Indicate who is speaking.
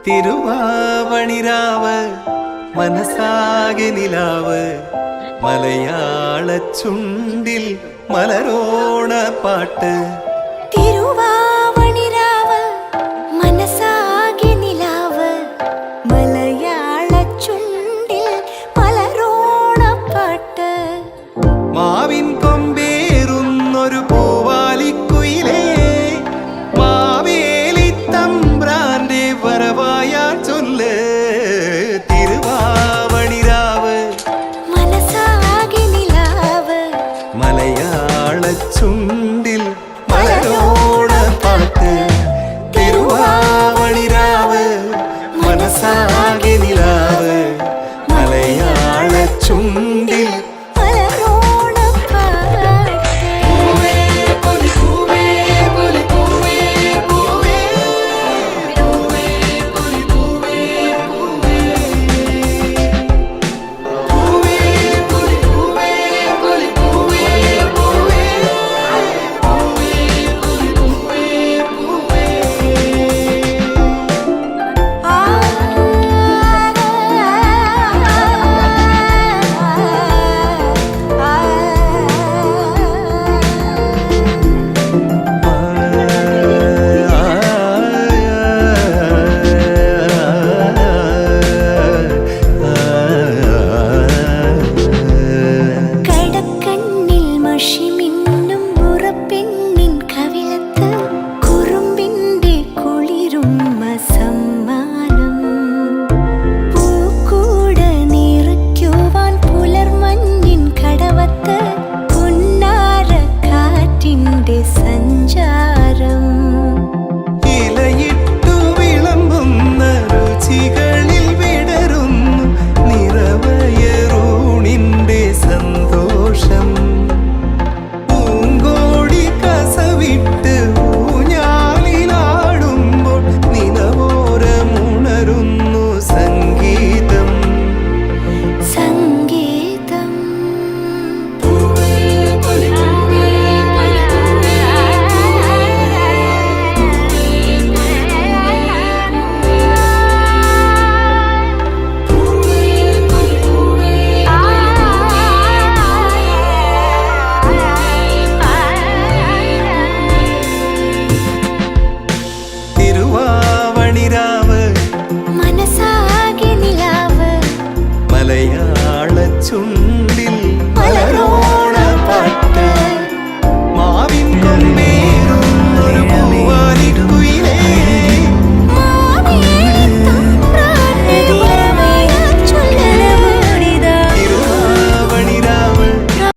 Speaker 1: തിരുവാവണിരാവ് മനസാകെ നിലാവ് മലയാള ചുണ്ടിൽ മലരോണ പാട്ട്.
Speaker 2: തിരുവാവണിരാവ് മനസാകെ നിലാവ് മലയാള ചുണ്ടിൽ മലരോണ പാട്ട്.
Speaker 1: മാവിൻ കൊമ്പേറുന്നൊരു പൂവാലിക്കുയിലേ മാവേലി തമ്പ്രാന്റെ വരവായാ ചൊല്ല്. തിരുവാവണിരാവ്
Speaker 2: മനസാകെ നിലാവ്
Speaker 1: മലയാള ചുണ്ടിൽ മലരോണ പാട്ട്. തിരുവാവണിരാവ് മനസാകെ നിലാവ് മലയാള ചുണ്ടിൽ
Speaker 2: മലരോണ പാട്ട്.
Speaker 1: മലയാള ചുണ്ടിൽ